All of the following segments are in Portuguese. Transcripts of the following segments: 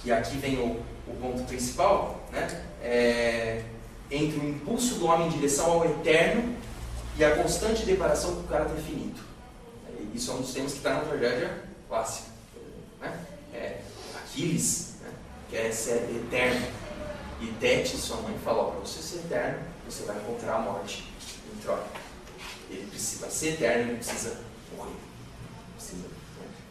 e aqui vem o ponto principal, né? Entre o impulso do homem em direção ao eterno e a constante deparação com o caráter finito. Isso é um dos temas que está na tragédia clássica, né? Aquiles, né, quer ser eterno, e Tétis, sua mãe, fala: para você ser eterno, você vai encontrar a morte em Troia. Ele precisa ser eterno, ele precisa morrer.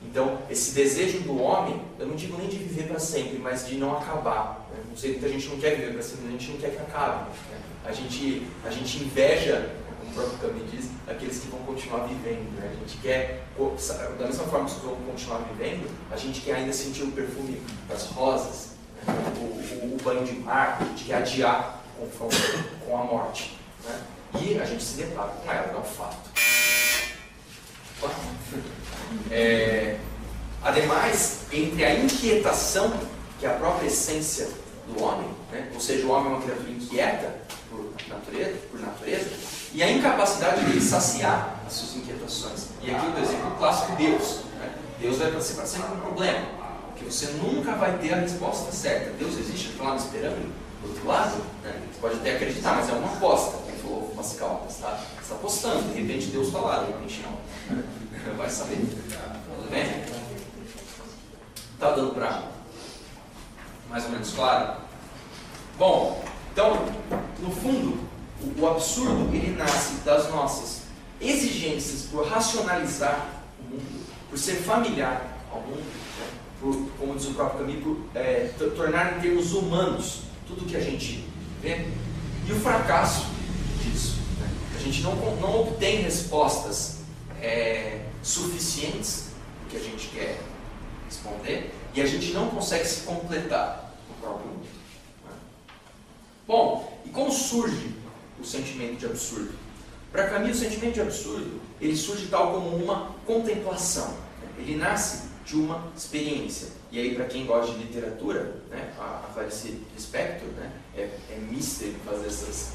Então, esse desejo do homem, eu não digo nem de viver para sempre, mas de não acabar. Né? Não sei, muita gente não quer viver para sempre, a gente não quer que acabe. Né? A gente inveja, como o próprio Camus diz, aqueles que vão continuar vivendo. Né? A gente quer, da mesma forma que vão continuar vivendo, a gente quer ainda sentir o perfume das rosas, né? o banho de mar, a gente quer adiar o confronto com a morte. Né? E a gente se depara com ela, é um fato. Ademais, entre a inquietação, que é a própria essência do homem, né? Ou seja, o homem é uma criatura inquieta por natureza, e a incapacidade de saciar as suas inquietações. E aqui o exemplo clássico: Deus. Né? Deus vai para sempre um problema, porque você nunca vai ter a resposta certa. Deus existe, está lá me esperando do outro lado. Né? Você pode até acreditar, mas é uma aposta. Ele falou umas calmas, tá? Você está apostando, de repente Deus está lá, de repente não. Vai saber. Tudo bem? Está dando para mais ou menos claro? Bom, então, no fundo, o absurdo, ele nasce das nossas exigências por racionalizar o mundo, por ser familiar ao mundo, né? Por, como diz o próprio Camus, por tornar em termos humanos tudo que a gente vê, e o fracasso disso. Né? A gente não obtém respostas suficientes do que a gente quer responder, e a gente não consegue se completar no próprio mundo. Né? Bom, e como surge o sentimento de absurdo? Para Camus, o sentimento de absurdo, ele surge tal como uma contemplação. Né? Ele nasce de uma experiência. E aí, para quem gosta de literatura, né, a Clarice Lispector, né, é mister fazer essas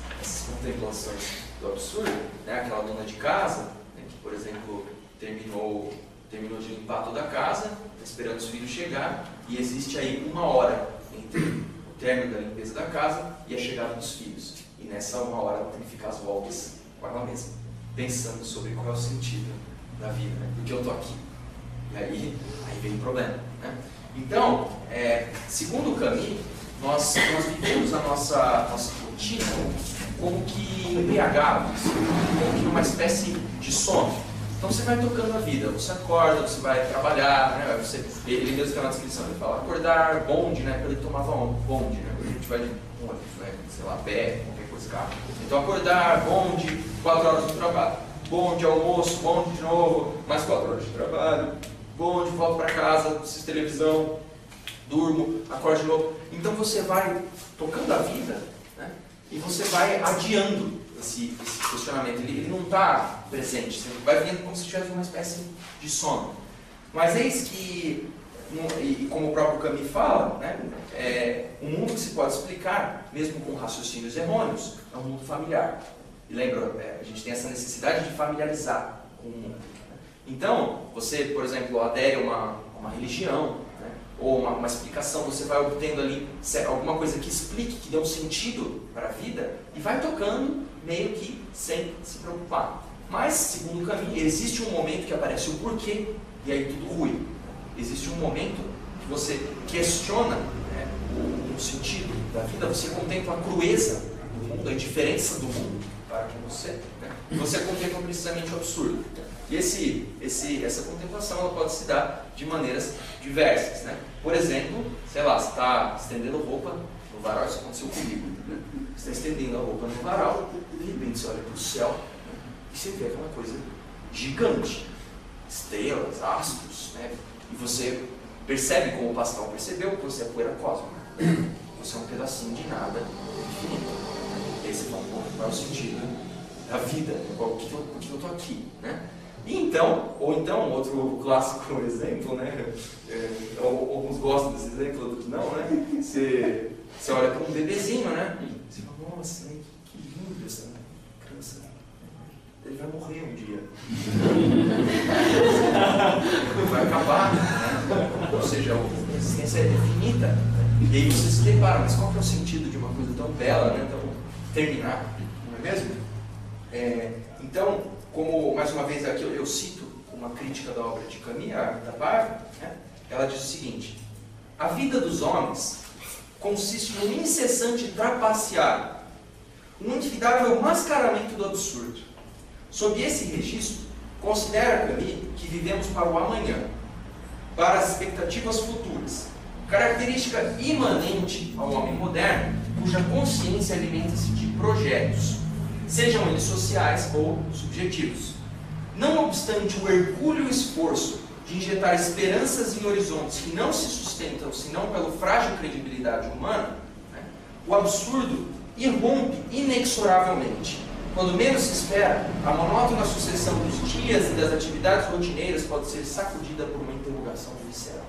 contemplações do absurdo. Né? Aquela dona de casa, né, que, por exemplo, terminou de limpar toda a casa, esperando os filhos chegar, e existe aí uma hora entre o término da limpeza da casa e a chegada dos filhos. E nessa uma hora ela tem que ficar às voltas com ela mesma, pensando sobre qual é o sentido da vida, né? Por que eu estou aqui? E aí vem o problema. Né? Então, segundo o Camus, nós vivemos a nossa rotina como que embriagados, como que numa espécie de sono. Então você vai tocando a vida, você acorda, você vai trabalhar, né? Ele mesmo tem uma descrição, ele fala acordar, bonde, né? Ele tomava bonde, né? A gente vai de ônibus, né? Sei lá, pé, qualquer coisa, carro. Então acordar, bonde, 4 horas de trabalho, bonde, almoço, bonde de novo, mais 4 horas de trabalho, bonde, volto para casa, assisto televisão, durmo, acordo de novo. Então você vai tocando a vida, né? E você vai adiando esse questionamento. Ele não está presente, você vai vendo como se tivesse uma espécie de sono. Mas eis que, e como o próprio Camus fala, né, um mundo que se pode explicar, mesmo com raciocínios errôneos, é um mundo familiar. E lembra, a gente tem essa necessidade de familiarizar com o mundo. Então, você, por exemplo, adere a uma religião, né, ou uma explicação, você vai obtendo ali alguma coisa que explique, que dê um sentido para a vida, e vai tocando meio que sem se preocupar. Mas, segundo o Camus, existe um momento que aparece o porquê, e aí tudo ruim. Existe um momento que você questiona, né, o sentido da vida, você contempla a crueza do mundo, a indiferença do mundo para com você, né, e você contempla precisamente o absurdo. E essa contemplação ela pode se dar de maneiras diversas. Né? Por exemplo, sei lá, você está estendendo roupa no varal, isso aconteceu comigo. Né? Você está estendendo a roupa no varal, de repente você olha para o céu, né, e você vê aquela coisa gigante, estrelas, astros, né? E você percebe, como o Pascal percebeu, que você é poeira cósmica. Você é um pedacinho de nada infinito. E aí você fala, qual é o sentido da vida? Por que eu estou aqui? Né? Ou então, outro clássico exemplo, né? Alguns gostam desse exemplo, outros não, né? Você olha para um bebezinho, né? Você fala, nossa, né? Que lindo essa criança. Ele vai morrer um dia. Vai acabar, né? Ou seja, existência é finita. Né? E aí você se depara, mas qual que é o sentido de uma coisa tão bela, né? Tão terminar, não é mesmo? Então, como mais uma vez aqui eu cito uma crítica da obra de Camus, a Rita Barbara, né? Ela diz o seguinte: a vida dos homens consiste num incessante trapacear, um infidável mascaramento do absurdo. Sob esse registro, considera Camus que vivemos para o amanhã, para as expectativas futuras, característica imanente ao homem moderno, cuja consciência alimenta-se de projetos, sejam eles sociais ou subjetivos. Não obstante o hercúleo esforço de injetar esperanças em horizontes que não se sustentam senão pela frágil credibilidade humana, né, o absurdo irrompe inexoravelmente. Quando menos se espera, a monótona sucessão dos dias e das atividades rotineiras pode ser sacudida por uma interrogação visceral.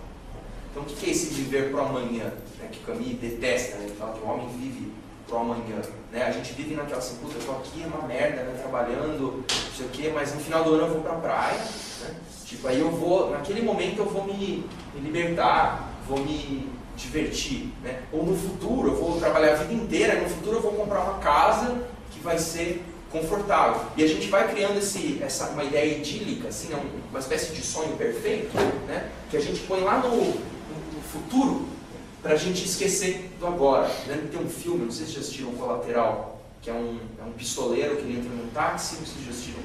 Então, o que é esse viver para o amanhã, né, que Camus detesta, né? Ele fala que o homem vive para o amanhã. Né? A gente vive naquela assim, puta, eu estou aqui, é uma merda, né, trabalhando, não sei o quê, mas no final do ano eu vou para a praia. Né? Tipo, aí eu vou, naquele momento eu vou me libertar, vou me divertir. Né? Ou no futuro, eu vou trabalhar a vida inteira, no futuro eu vou comprar uma casa que vai ser confortável. E a gente vai criando uma ideia idílica, assim, uma espécie de sonho perfeito, né? Que a gente põe lá no futuro para a gente esquecer do agora. Né? Tem um filme, não sei se já assistiram Colateral, que é um pistoleiro que ele entra num táxi, não sei se já assistiram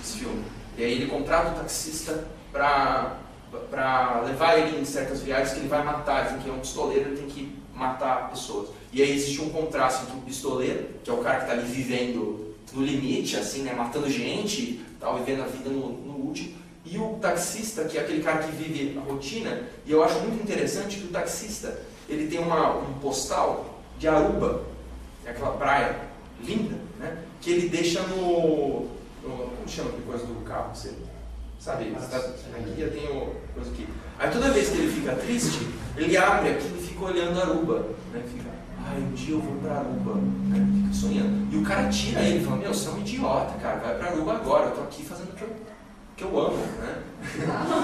esse filme. E aí ele contrata o taxista para levar ele em certas viagens que ele vai matar, assim, que é um pistoleiro, ele tem que matar pessoas. E aí existe um contraste entre o pistoleiro, que é o cara que está ali vivendo no limite, assim, né, matando gente, tal, vivendo a vida no último, e o taxista, que é aquele cara que vive a rotina. E eu acho muito interessante que o taxista, ele tem um postal de Aruba, aquela praia linda, né, que ele deixa como chama que coisa do carro, você sabe, aqui eu tenho coisa aqui. Aí toda vez que ele fica triste, ele abre aquilo e fica olhando Aruba, né, fica, um dia eu vou pra Aruba, né? Fica sonhando. E o cara tira ele, fala, meu, você é um idiota, cara, vai pra Aruba agora, eu tô aqui fazendo o que eu amo, né?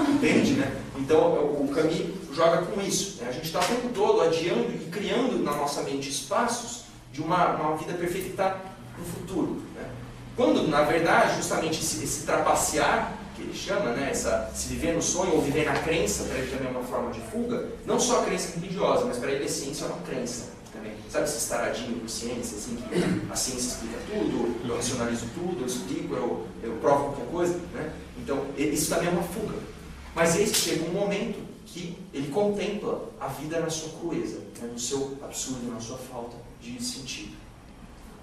Entende, né? Então o Camus joga com isso, né? A gente está o tempo todo adiando e criando na nossa mente espaços de uma vida perfeita que está no futuro, né? Quando, na verdade, justamente esse trapacear, que ele chama, né, se viver no sonho ou viver na crença, para ele também é uma forma de fuga, não só a crença religiosa, mas para ele a ciência é uma crença também. Sabe esse taradinho por ciência, assim, que a ciência explica tudo, eu racionalizo tudo, eu explico, eu provo qualquer coisa, né? Então, isso também é uma fuga. Mas eis que chega um momento que ele contempla a vida na sua crueza, né, no seu absurdo, na sua falta de sentido.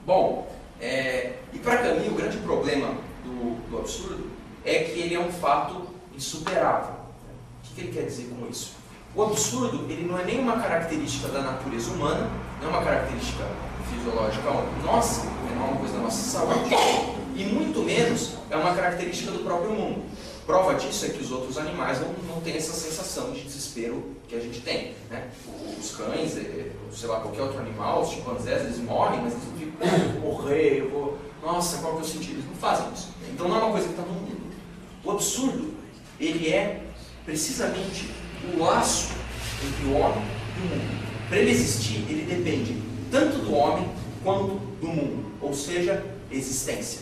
Bom, e para Camus, o grande problema do absurdo é que ele é um fato insuperável. O que ele quer dizer com isso? O absurdo, ele não é nenhuma característica da natureza humana, não é uma característica fisiológica nossa, não é uma coisa da nossa saúde, e muito menos é uma característica do próprio mundo. Prova disso é que os outros animais não têm essa sensação de desespero que a gente tem, né? Os cães, sei lá, qualquer outro animal, os chimpanzés, eles morrem, mas eles não ficam, eu vou morrer, eu vou... Nossa, qual que é o sentido? Eles não fazem isso. Então não é uma coisa que está no mundo. O absurdo, ele é precisamente o laço entre o homem e o mundo. Para ele existir, ele depende tanto do homem quanto do mundo, ou seja, existência.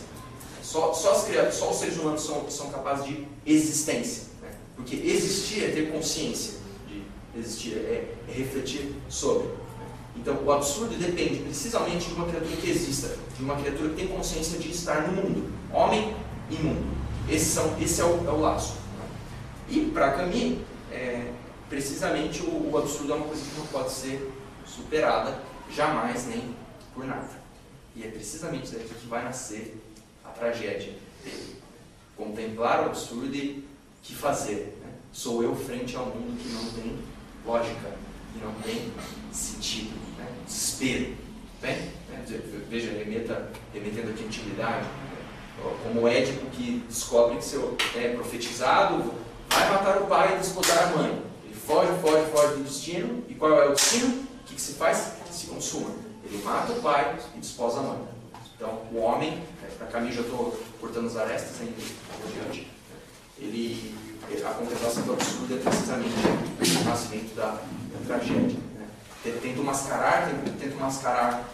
Só os seres humanos são capazes de existência, né? Porque existir é ter consciência de existir, é refletir sobre. Né? Então, o absurdo depende precisamente de uma criatura que exista, de uma criatura que tem consciência de estar no mundo, homem e mundo. Esse é o laço. E para Camus, precisamente o absurdo é uma coisa que não pode ser superada jamais, nem por nada. E é precisamente daqui que vai nascer a tragédia dele. Contemplar o absurdo e que fazer? Né? Sou eu frente ao mundo que não tem lógica, que não tem sentido, né? Desespero. Né? Veja, remetendo aqui a antiguidade, como o Édipo que descobre que seu profetizado vai matar o pai e desposar a mãe. Ele foge do destino, e qual é o destino? O que se faz? Se consuma. Ele mata o pai e desposa a mãe. Então, o homem, para Camus, já estou cortando as arestas ainda adiante, ele a contemplação do absurdo é precisamente o nascimento da tragédia. Né? Tento mascarar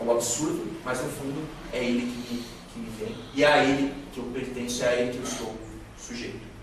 o absurdo, mas no fundo é ele que me vem, e é a ele que eu pertenço, é a ele que eu sou sujeito.